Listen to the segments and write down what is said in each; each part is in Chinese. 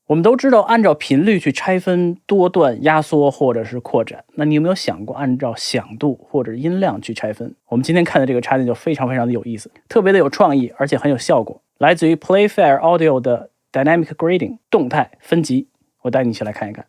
我们都知道按照频率去拆分多段压缩或者是扩展，那你有没有想过按照响度或者音量去拆分？我们今天看的这个插件就非常的有意思，特别的有创意，而且很有效果，来自于 Playfair Audio 的 Dynamic Grading 动态分级，我带你一起来看一看。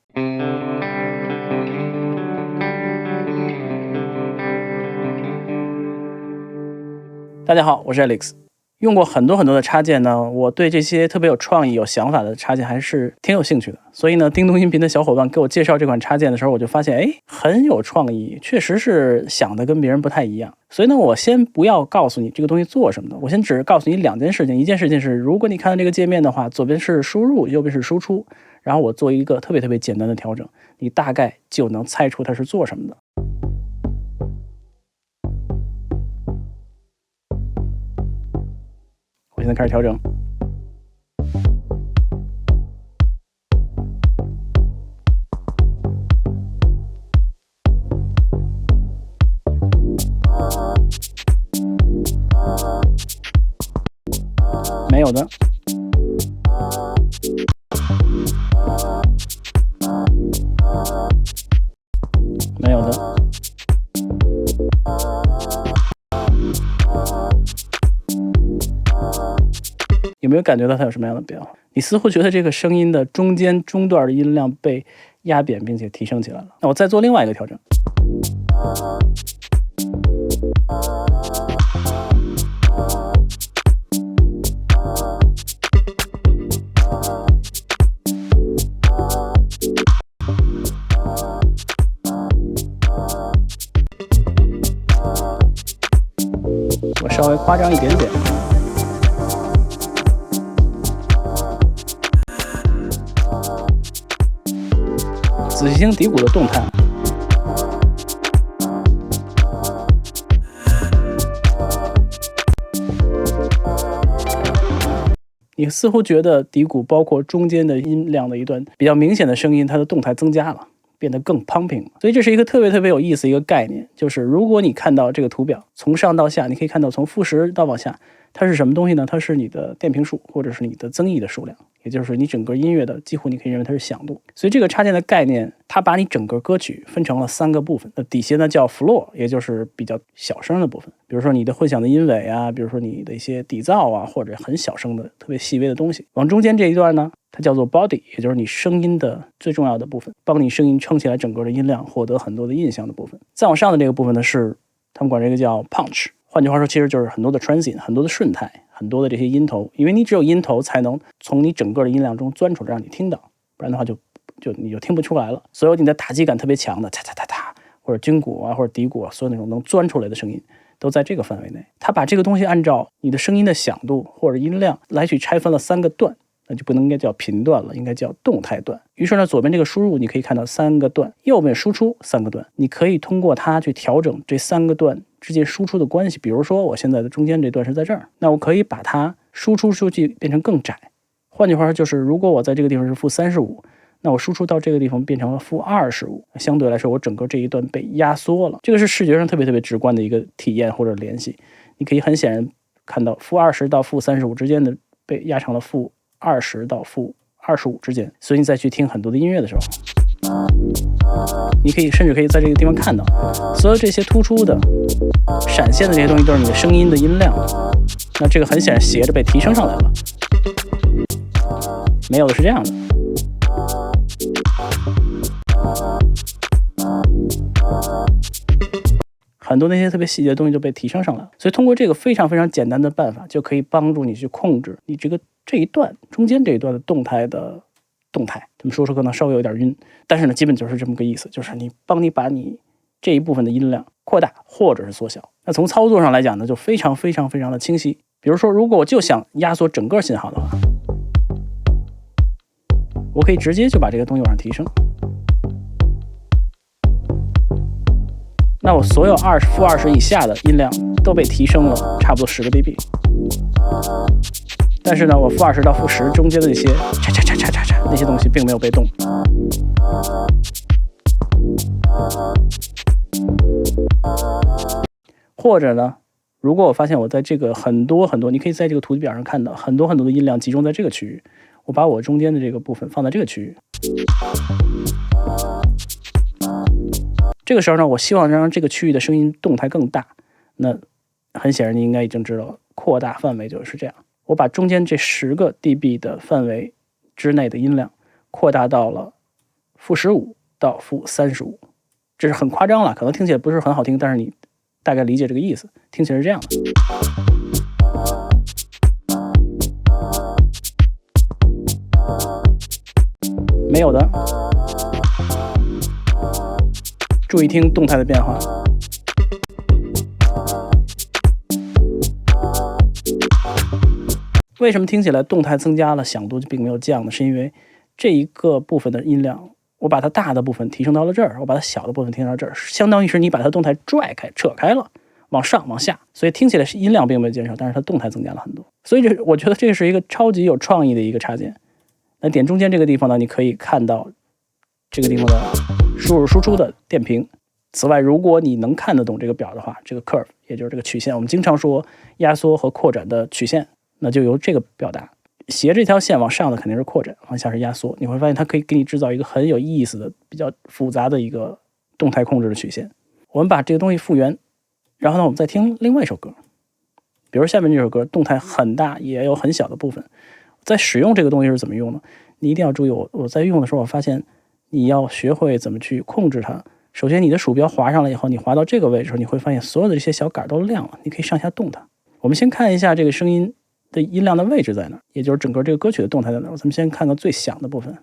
大家好，我是 Alex。用过很多的插件呢，我对这些特别有创意、有想法的插件还是挺有兴趣的。所以呢，叮咚音频的小伙伴给我介绍这款插件的时候，我就发现，很有创意，确实是想的跟别人不太一样。所以呢，我先不要告诉你这个东西做什么的，我先只告诉你两件事情。一件事情是，如果你看到这个界面的话，左边是输入，右边是输出，然后我做一个特别简单的调整，你大概就能猜出它是做什么的。现在开始调整，没有的，没有的。有没有感觉到它有什么样的变化？你似乎觉得这个声音的中段的音量被压扁并且提升起来了。那我再做另外一个调整，我稍微夸张一点点。仔细听底鼓的动态，你似乎觉得底鼓包括中间的音量的一段比较明显的声音，它的动态增加了，变得更 pumping。 所以这是一个特别有意思的一个概念，就是如果你看到这个图表从上到下，你可以看到从负10到往下，它是什么东西呢？它是你的电平数或者是你的增益的数量，也就是你整个音乐的几乎你可以认为它是响度。所以这个插件的概念，它把你整个歌曲分成了3个部分，那底下呢叫 floor， 也就是比较小声的部分，比如说你的混响的音尾啊，比如说你的一些底噪啊，或者很小声的特别细微的东西。往中间这一段呢，它叫做 body， 也就是你声音的最重要的部分，帮你声音撑起来整个的音量，获得很多的印象的部分。再往上的这个部分呢，是他们管这个叫 punch， 换句话说其实就是很多的 transient， 很多的顺态，很多的这些音头，因为你只有音头才能从你整个的音量中钻出来让你听到，不然的话你就听不出来了。所有你的打击感特别强的嚓嚓嚓嚓，或者军鼓啊或者底鼓啊，所有那种能钻出来的声音都在这个范围内。它把这个东西按照你的声音的响度或者音量来去拆分了3个段，那就不能应该叫频段了，应该叫动态段。于是呢，左边这个输入你可以看到3个段，右边输出3个段，你可以通过它去调整这3个段之间输出的关系。比如说我现在的中间这段是在这儿，那我可以把它输出数据变成更窄。换句话说就是，如果我在这个地方是-35，那我输出到这个地方变成了-25，相对来说我整个这一段被压缩了。这个是视觉上特别直观的一个体验或者联系。你可以很显然看到-20到-35之间的被压成了-20到-25之间。所以你再去听很多的音乐的时候，你甚至可以在这个地方看到所有这些突出的闪现的这些东西都是你的声音的音量，那这个很显然斜着被提升上来了。没有的是这样的，很多那些特别细节的东西就被提升上来了。所以通过这个非常简单的办法，就可以帮助你去控制你这一段中间这一段的动态。这么说可能稍微有点晕，但是呢基本就是这么个意思，就是帮你把你这一部分的音量扩大或者是缩小。那从操作上来讲呢，就非常的清晰。比如说如果我就想压缩整个信号的话，我可以直接就把这个东西往上提升，那我所有-20以下的音量都被提升了差不多10个 dB。但是呢，我-20到-10中间的那些嚓嚓嚓嚓嚓嚓那些东西并没有被动。或者呢，如果我发现我在这个很多，你可以在这个图表上看到很多的音量集中在这个区域，我把我中间的这个部分放在这个区域。这个时候呢，我希望让这个区域的声音动态更大。那很显然你应该已经知道了，扩大范围就是这样。我把中间这10个 dB 的范围之内的音量扩大到了-15到-35，这是很夸张了，可能听起来不是很好听，但是你大概理解这个意思，听起来是这样的。没有的，注意听动态的变化。为什么听起来动态增加了，响度就并没有降呢？是因为这一个部分的音量，我把它大的部分提升到了这儿，我把它小的部分提升到这儿，相当于是你把它动态拽开、扯开了，往上、往下，所以听起来是音量并没有减少，但是它动态增加了很多。所以我觉得这是一个超级有创意的一个插件。那点中间这个地方呢，你可以看到这个地方的输入输出的电平。此外，如果你能看得懂这个表的话，这个 curve 也就是这个曲线，我们经常说压缩和扩展的曲线，那就由这个表达。斜这条线往上的肯定是扩展，往下是压缩。你会发现它可以给你制造一个很有意思的、比较复杂的一个动态控制的曲线。我们把这个东西复原，然后呢，我们再听另外一首歌，比如下面这首歌，动态很大，也有很小的部分。在使用这个东西是怎么用呢？你一定要注意，我在用的时候，我发现你要学会怎么去控制它。首先，你的鼠标滑上来以后，你滑到这个位置，你会发现所有的这些小杆都亮了，你可以上下动它。我们先看一下这个声音的音量的位置在哪，也就是整个这个歌曲的动态在哪。咱们先看看最响的部分。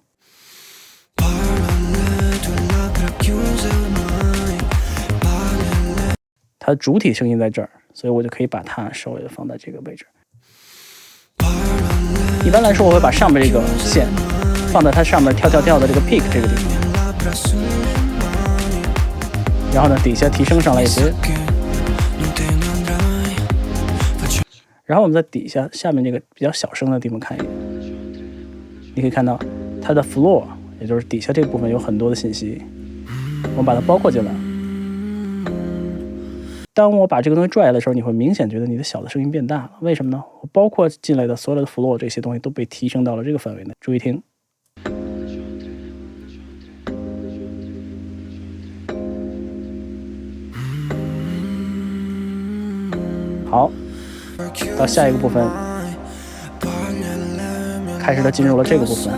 它的主体声音在这儿，所以我就可以把它稍微的放在这个位置。一般来说，我会把上面这个线放在它上面跳的这个 peak 这个地方，然后呢，底下提升上来一些，然后我们在底下下面这个比较小声的地方看一眼，你可以看到它的 floor， 也就是底下这部分有很多的信息，我们把它包括进来。当我把这个东西拽来的时候，你会明显觉得你的小的声音变大了。为什么呢？我包括进来的所有的 floor 这些东西都被提升到了这个范围内。注意听。好，到下一个部分，开始的进入了这个部分。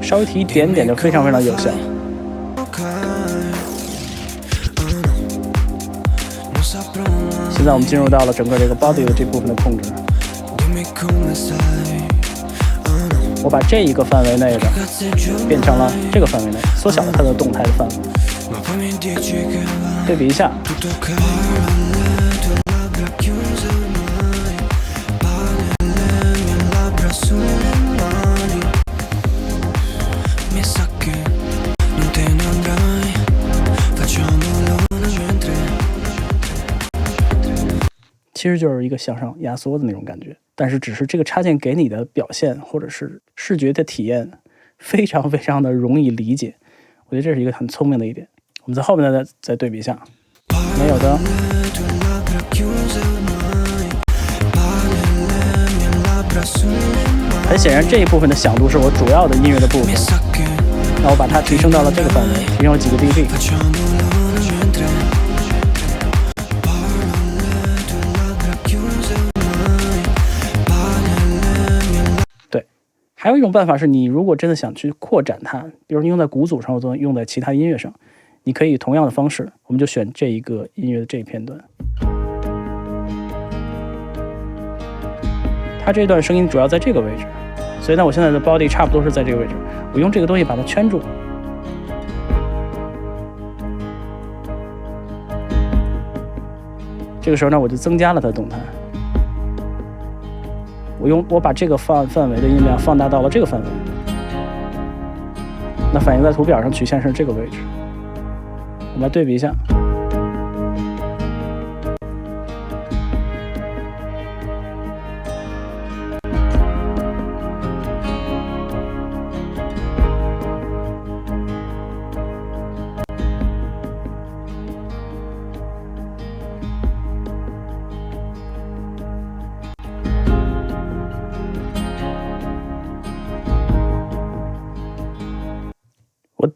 稍微提一点点就非常非常有效。现在我们进入到了整个这个 body 的这部分的控制。我把这一个范围内的变成了这个范围内，缩小了它的动态的范围。对比一下。其实就是一个向上压缩的那种感觉，但是只是这个插件给你的表现或者是视觉的体验非常非常的容易理解，我觉得这是一个很聪明的一点。我们在后面再对比一下，没有的。很显然这一部分的响度是我主要的音乐的部分，那我把它提升到了这个范围，提升了几个 dB。还有一种办法是，你如果真的想去扩展它，比如你用在鼓组上，或者用在其他音乐上，你可以同样的方式，我们就选这一个音乐的这一片段。它这段声音主要在这个位置，所以呢，我现在的 body 差不多是在这个位置。我用这个东西把它圈住。这个时候呢，我就增加了它的动态。我把这个范围的音量放大到了这个范围，那反映在图表上曲线是这个位置。我们来对比一下，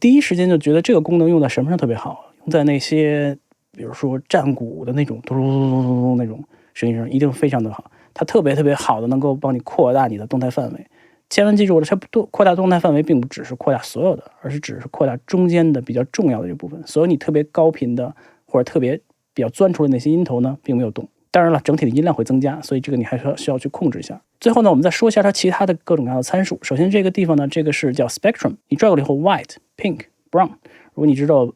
第一时间就觉得这个功能用在什么上特别好，用在那些比如说战鼓的那种咚咚咚咚咚咚那种声音上一定非常的好，它特别好的能够帮你扩大你的动态范围。千万记住，它扩大动态范围并不只是扩大所有的，而是只是扩大中间的比较重要的这部分。所有你特别高频的或者特别比较钻出的那些音头呢，并没有动。当然了，整体的音量会增加，所以这个你还需要去控制一下。最后呢，我们再说一下它其他的各种各样的参数。首先这个地方呢，这个是叫 spectrum， 你拽过了以后 white、pink、brown， 如果你知道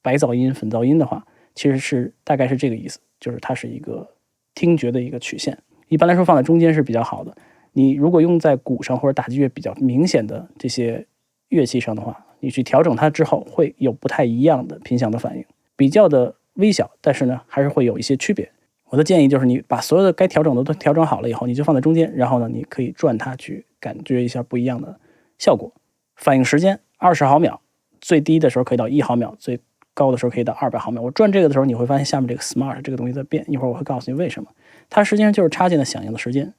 白噪音、粉噪音的话，其实是大概是这个意思，就是它是一个听觉的一个曲线。一般来说放在中间是比较好的。你如果用在鼓上或者打击乐比较明显的这些乐器上的话，你去调整它之后会有不太一样的频响的反应，比较的微小，但是呢还是会有一些区别。我的建议就是你把所有的该调整的都调整好了以后，你就放在中间，然后呢你可以转它去感觉一下不一样的效果。反应时间20毫秒，最低的时候可以到1毫秒，最高的时候可以到200毫秒。我转这个的时候，你会发现下面这个 smart 这个东西在变，一会儿我会告诉你为什么。它实际上就是插件的响应的时间。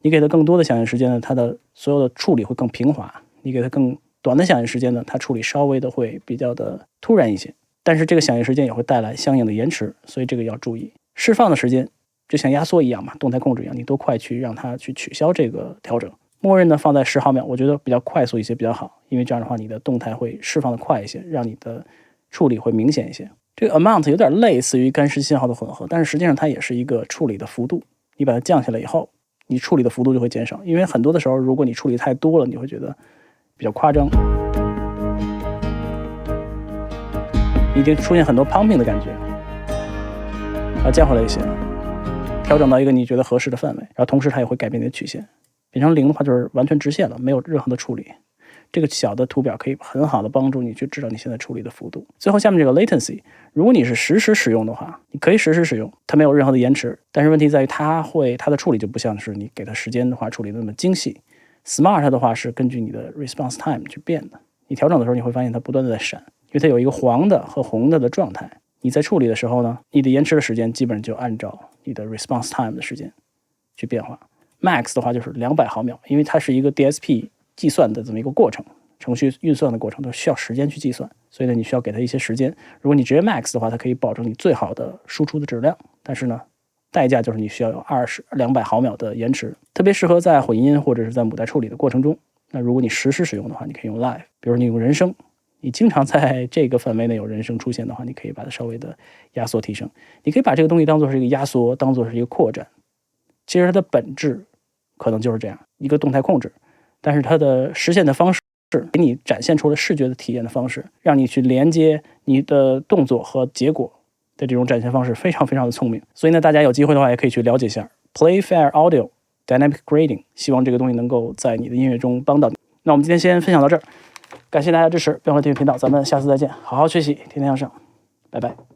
你给它更多的响应时间呢，它的所有的处理会更平滑；你给它更短的响应时间呢，它处理稍微的会比较的突然一些。但是这个响应时间也会带来相应的延迟，所以这个要注意。释放的时间就像压缩一样嘛，动态控制一样，你多快去让它去取消这个调整。默认呢放在10毫秒，我觉得比较快速一些比较好，因为这样的话你的动态会释放的快一些，让你的处理会明显一些。这个 amount 有点类似于干湿信号的混合，但是实际上它也是一个处理的幅度。你把它降下来以后，你处理的幅度就会减少，因为很多的时候如果你处理太多了，你会觉得比较夸张，已经出现很多 pumping 的感觉。然后降回来一些，调整到一个你觉得合适的范围，然后同时它也会改变你的曲线，变成0的话就是完全直线了，没有任何的处理。这个小的图表可以很好的帮助你去知道你现在处理的幅度。最后下面这个 latency， 如果你是实时使用的话，你可以实时使用，它没有任何的延迟，但是问题在于它的处理就不像是你给它时间的话处理的那么精细。Smart 的话是根据你的 response time 去变的，你调整的时候你会发现它不断的在闪，因为它有一个黄的和红的状态。你在处理的时候呢，你的延迟的时间基本上就按照你的 response time 的时间去变化。Max 的话就是200毫秒，因为它是一个 DSP 计算的这么一个过程，程序运算的过程都需要时间去计算，所以呢你需要给它一些时间。如果你直接 Max 的话，它可以保证你最好的输出的质量，但是呢代价就是你需要有200毫秒的延迟，特别适合在混音或者是在母带处理的过程中。那如果你实时使用的话，你可以用 Live， 比如你用人声，你经常在这个范围内有人声出现的话，你可以把它稍微的压缩提升。你可以把这个东西当做是一个压缩，当做是一个扩展，其实它的本质可能就是这样一个动态控制，但是它的实现的方式给你展现出了视觉的体验的方式，让你去连接你的动作和结果的这种展现方式非常非常的聪明。所以呢大家有机会的话也可以去了解一下 Playfair Audio Dynamic Grading， 希望这个东西能够在你的音乐中帮到你。那我们今天先分享到这儿，感谢大家支持，变化听频道，咱们下次再见，好好学习，天天向上，拜拜。